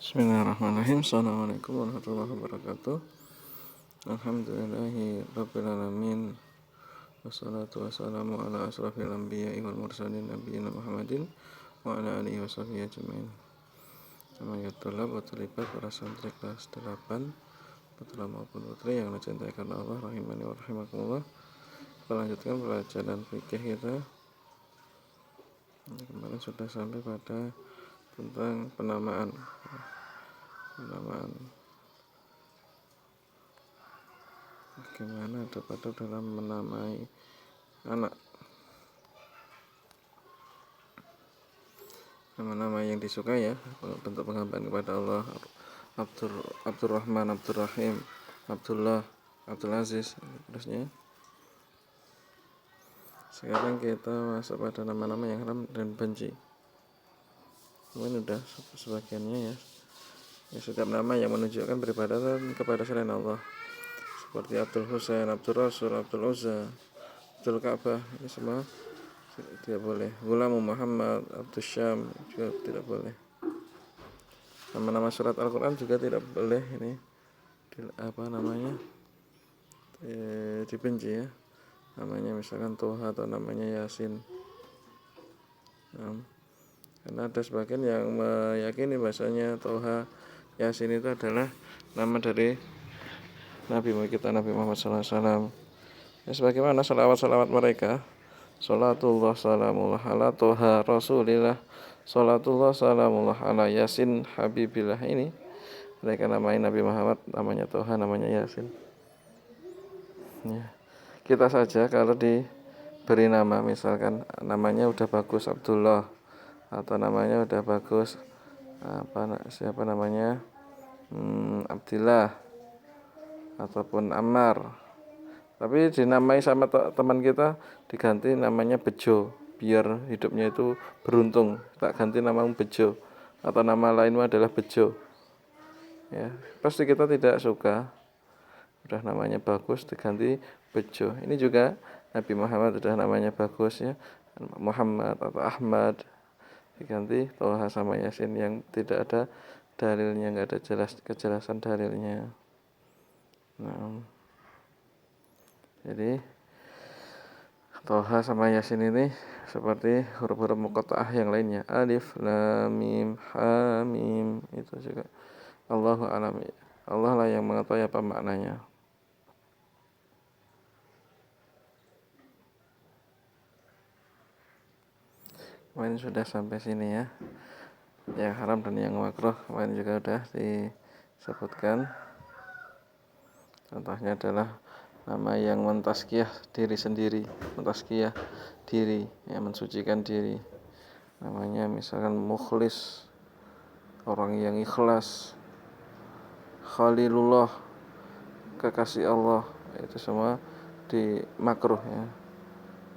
Bismillahirrahmanirrahim. Assalamualaikum warahmatullahi wabarakatuh. Alhamdulillahi rabbil alamin. Wassalatu wassalamu ala asrafil anbiya'i wal mursalin nabiyina Muhammadin wa ala alihi washabihi ajmain. Nama yatullah wa tulibat para santri kelas 8 putra maupun putri yang dicintai karena Allah rahimani wa rahimakumullah. Kita lanjutkan pelajaran fikih kita. Kemarin sudah sampai pada tentang penamaan bagaimana adab-adab dalam menamai anak, nama-nama yang disukai ya, bentuk penghambaan kepada Allah, Abdurrahman, Abdurrahim, Abdullah, Abdul Aziz, terusnya. Sekarang kita masuk pada nama-nama yang haram dan benci. Ini udah sebagiannya ya. Setiap nama yang menunjukkan peribadatan kepada selain Allah, seperti Abdul Husain, Abdul Rasul, Abdul Uzza, Abdul Ka'bah, ini semua tidak boleh. Ghulam Muhammad, Abdul Syam juga tidak boleh. Nama-nama surat Al-Quran juga tidak boleh ini dibenci ya. Namanya misalkan Toha atau namanya Yasin. Karena ada sebagian yang meyakini bahasanya Toha, Yasin itu adalah nama dari Nabi kita Nabi Muhammad SAW. Ya, sebagaimana salawat mereka, salatullah salamullah ala Toha Rasulillah, salatullah salamullah ala Yasin Habibillah, ini mereka namai Nabi Muhammad, namanya Toha, namanya Yasin ya. Kita saja kalau diberi nama, misalkan namanya udah bagus Abdullah, atau namanya udah bagus Abdillah ataupun Ammar, tapi dinamai sama teman kita diganti namanya Bejo, biar hidupnya itu beruntung, tak ganti namamu Bejo atau nama lainmu adalah Bejo ya, pasti kita tidak suka. Udah namanya bagus diganti Bejo. Ini juga Nabi Muhammad udah namanya bagus ya, Muhammad atau Ahmad, diganti Toha sama Yasin yang tidak ada dalilnya, nggak ada kejelasan dalilnya. Nah, jadi Toha sama Yasin ini seperti huruf-huruf muqatta'ah yang lainnya, alif, lam, mim, ha, mim, itu juga Allahu a'lam. Allah lah yang mengetahui apa maknanya. Kemarin sudah sampai sini ya, yang haram dan yang makruh kemarin juga sudah disebutkan. Contohnya adalah nama yang mentazkiyah diri sendiri, mentazkiyah diri, yang mensucikan diri. Namanya misalkan mukhlis, orang yang ikhlas, Khalilullah, kekasih Allah, itu semua di makruh ya,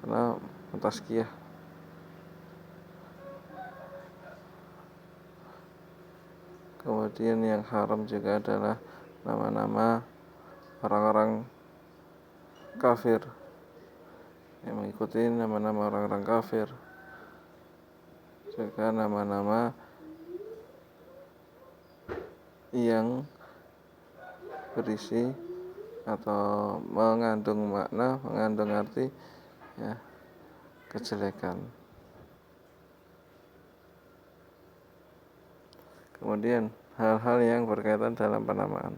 karena mentazkiyah. Kemudian yang haram juga adalah nama-nama orang-orang kafir, yang mengikuti nama-nama orang-orang kafir. Juga nama-nama yang berisi atau mengandung makna, mengandung arti ya, kejelekan. Kemudian hal-hal yang berkaitan dalam penamaan.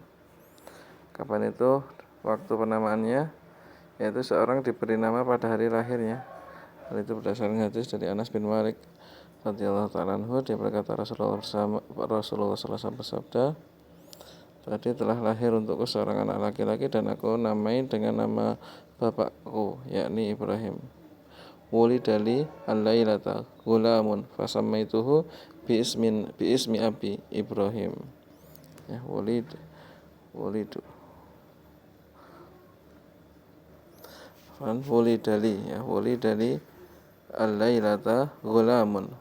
Kapan itu waktu penamaannya? Yaitu seorang diberi nama pada hari lahirnya. Hal itu berdasarkan hadis dari Anas bin Malik radhiyallahu ta'ala anhu. Dia berkata Rasulullah SAW bersabda, tadi telah lahir untukku seorang anak laki-laki dan aku namai dengan nama bapakku, yakni Ibrahim. Wulidali al-lailata gulamun fasammaituhu bi ismi abi Ibrahim. Ya, wulidu wulidali al-lailata gulamun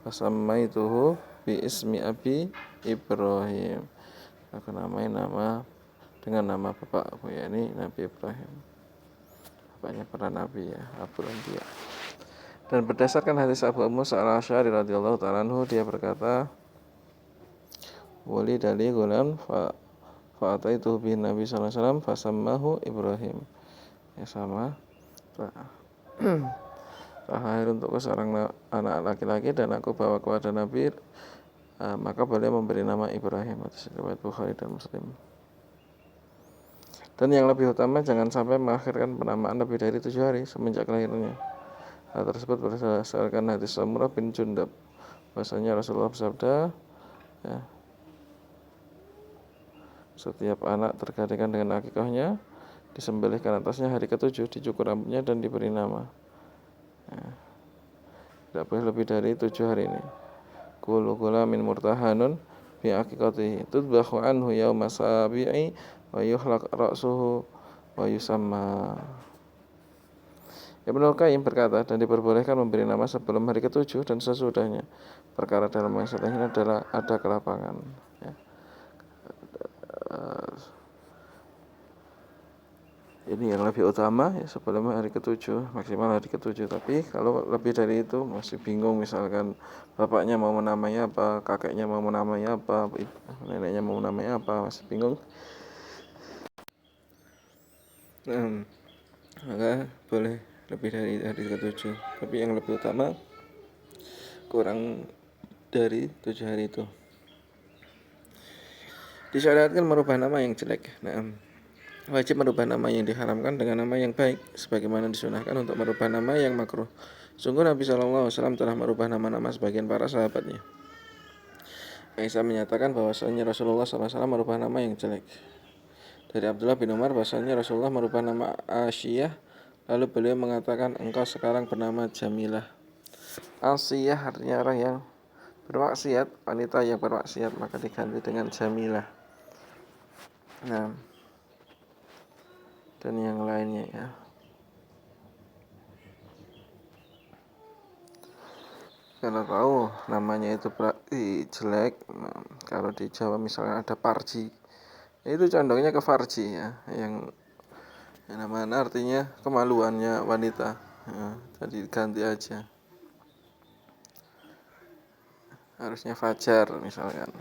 fasammaituhu bi ismi abi Ibrahim. Aku namai dengan nama bapakku, yakni Nabi Ibrahim. Bapaknya para nabi ya, Abul Anbiya. Dan berdasarkan hadis Abu Musa al-Asy'ari radhiyallahu ta'ala anhu, dia berkata, wulida li ghulam fa'ataitu bin Nabi sallallahu alaihi wasallam fasammahu Ibrahim. Ya sama. Lahir untukku seorang anak laki-laki dan aku bawa kepada Nabi, maka beliau memberi nama Ibrahim. Riwayat Bukhari dan Muslim. Dan yang lebih utama, jangan sampai mengakhirkan penamaan lebih dari 7 hari semenjak lahirnya. Hal tersebut berdasarkan hadis Samurah bin Jundab. Bahasanya Rasulullah bersabda, ya, setiap anak tergantikan dengan akikahnya, disembelihkan atasnya hari ke-7, dicukur rambutnya dan diberi nama. Ya, tidak boleh lebih dari 7 hari ini. Kullu ghulamin murtahanun bi aqiqatihi tudbahu anhu yauma sabi'i wa yuhlaq ra'suhu wa yusamma. Ibnu Qayyim berkata, dan diperbolehkan memberi nama sebelum hari ke-7 dan sesudahnya. Perkara dalam masalah ini adalah ada kelapangan, ya. Ini yang lebih utama, ya, sebelum hari ke-7, maksimal hari ke-7. Tapi kalau lebih dari itu masih bingung, misalkan bapaknya mau menamai apa, kakeknya mau menamai apa, neneknya mau menamai apa, masih bingung, maka boleh lebih dari hari ke-7. Tapi yang lebih utama kurang dari 7 hari itu. Disyariatkan merubah nama yang jelek. Wajib merubah nama yang diharamkan dengan nama yang baik, sebagaimana disunahkan untuk merubah nama yang makruh. Sungguh Nabi SAW telah merubah nama-nama sebagian para sahabatnya. Aisyah menyatakan bahwasanya Rasulullah SAW merubah nama yang jelek. Dari Abdullah bin Umar bahwasanya Rasulullah merubah nama Asiyah, lalu beliau mengatakan, engkau sekarang bernama Jamilah. Asiyah artinya orang yang bermaksiat, wanita yang bermaksiat, maka diganti dengan Jamilah. Dan yang lainnya, ya. Kalau tahu namanya itu berarti jelek, kalau di Jawa misalnya ada Parji, itu condongnya ke Farji, ya, yang namanya artinya kemaluannya wanita, ya, jadi ganti aja, harusnya Fajar misalkan.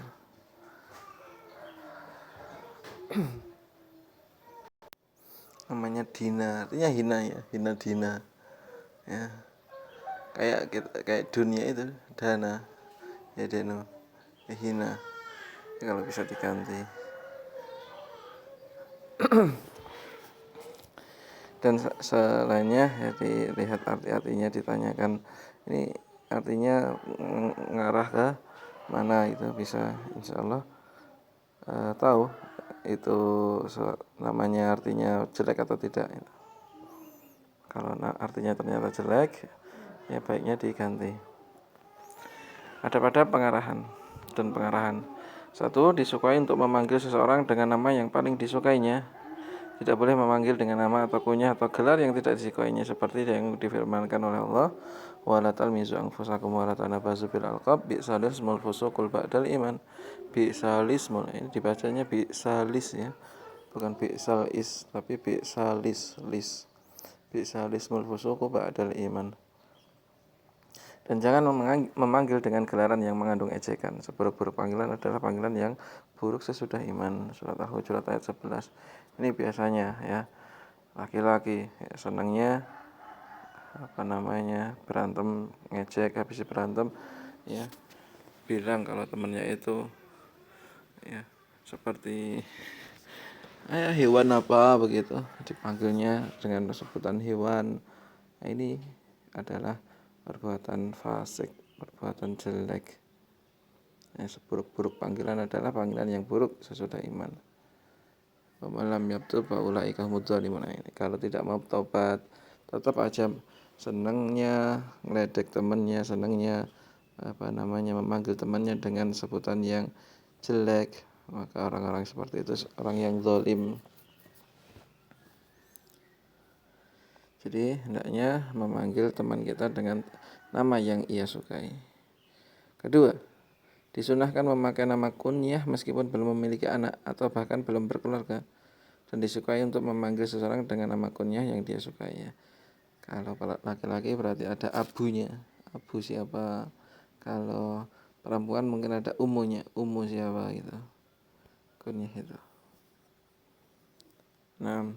Namanya Dina, artinya hina, ya, hina Dina, ya, kayak dunia itu dana, ya, deno, ya, hina, ya, kalau bisa diganti. Dan selainnya, ya, dilihat arti-artinya, ditanyakan ini artinya ngarah ke mana, itu bisa insya Allah tahu itu namanya artinya jelek atau tidak. Kalau artinya ternyata jelek, ya baiknya diganti. Ada pada pengarahan dan pengarahan. 1. Disukai untuk memanggil seseorang dengan nama yang paling disukainya. Tidak boleh memanggil dengan nama atau kunyah atau gelar yang tidak disukainya, seperti yang difirmankan oleh Allah, wala talmizu anfusakum wala tanabazu bil alqab bi'sal ismul fusuqul ba'dal iman. Bi'salismul, ini dibacanya bi'salis, ya, bukan bi'sal is, tapi bi'salis, bi'salismul fusuqu ba'dal iman. Dan jangan memanggil dengan gelaran yang mengandung ejekan. Seburuk-buruk panggilan adalah panggilan yang buruk sesudah iman. Surat Al-Hujurat ayat 11. Ini biasanya, ya, laki-laki, ya, senangnya berantem, ngejek, habis berantem, ya, bilang kalau temannya itu, ya, seperti hewan apa begitu, dipanggilnya dengan sebutan hewan. Nah, ini adalah perbuatan fasik, perbuatan jelek. Seburuk-buruk panggilan adalah panggilan yang buruk sesudah iman. Malam yabtu faulaika hudzalimun. Kalau tidak mau taubat, tetap aja senangnya ngeledek temannya, senangnya memanggil temannya dengan sebutan yang jelek, maka orang-orang seperti itu orang yang zalim. Jadi hendaknya memanggil teman kita dengan nama yang ia sukai. Kedua, disunahkan memakai nama kunyah meskipun belum memiliki anak atau bahkan belum berkeluarga, dan disukai untuk memanggil seseorang dengan nama kunyah yang dia sukai, ya. Kalau laki-laki berarti ada abunya, abu siapa. Kalau perempuan mungkin ada umunya, umu siapa gitu, kunyah itu. Nah,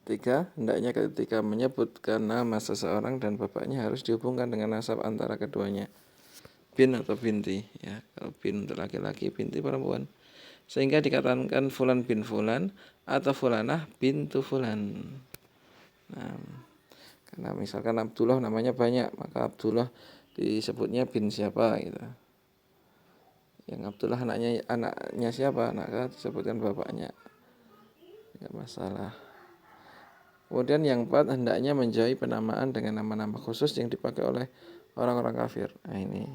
3. Hendaknya ketika menyebutkan nama seseorang dan bapaknya harus dihubungkan dengan nasab antara keduanya, bin atau binti ya. Kalau bin untuk laki-laki, binti perempuan, sehingga dikatakan fulan bin fulan atau fulanah bintu fulan. Nah, karena misalkan Abdullah namanya banyak, maka Abdullah disebutnya bin siapa gitu. Yang Abdullah anaknya siapa, maka disebutkan bapaknya, tidak masalah. Kemudian yang 4, hendaknya menjauhi penamaan dengan nama-nama khusus yang dipakai oleh orang-orang kafir. Nah ini,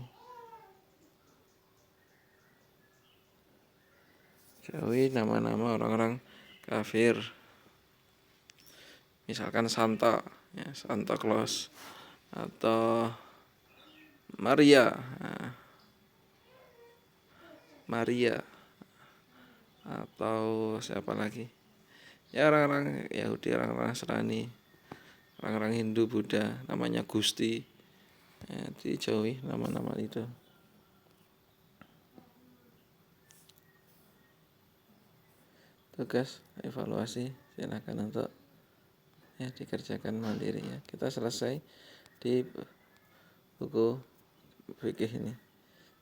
jauhi nama-nama orang-orang kafir. Misalkan Santa, ya, Santa Claus, atau Maria, nah, Maria, atau siapa lagi? Ya orang-orang Yahudi, orang-orang Nasrani, orang-orang Hindu, Buddha, namanya Gusti. Ya, dijauhi nama-nama itu. Tugas evaluasi silakan untuk ya dikerjakan mandiri ya. Kita selesai di buku fikih ini.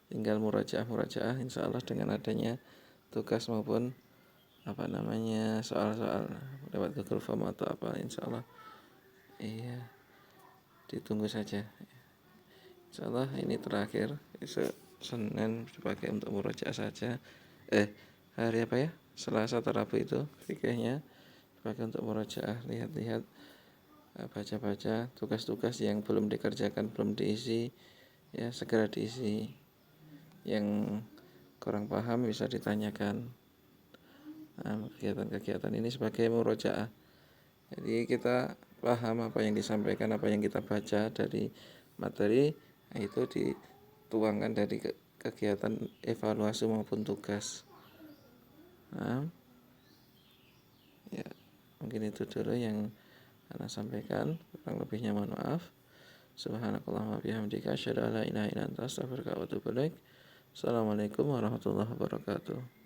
Tinggal murajaah insyaallah dengan adanya tugas maupun soal-soal lewat Google Form atau apa, insyaallah iya ditunggu saja. Insyaallah ini terakhir, Senin dipakai untuk murajaah saja. Hari apa ya? Selasa atau Rabu itu fikihnya dipakai untuk murajaah, lihat-lihat, baca-baca tugas-tugas yang belum dikerjakan, belum diisi ya, segera diisi. Yang kurang paham bisa ditanyakan. Nah, kegiatan-kegiatan ini sebagai murojaah. Jadi kita paham apa yang disampaikan, apa yang kita baca dari materi, nah itu dituangkan dari kegiatan evaluasi maupun tugas. Nah, ya mungkin itu dulu yang Ana sampaikan. Kurang lebihnya mohon maaf. Subhanakallahumma bihamdika asyhadu an la ilaha illa anta astaghfiruka wa atubu ilaik. Assalamualaikum warahmatullahi wabarakatuh.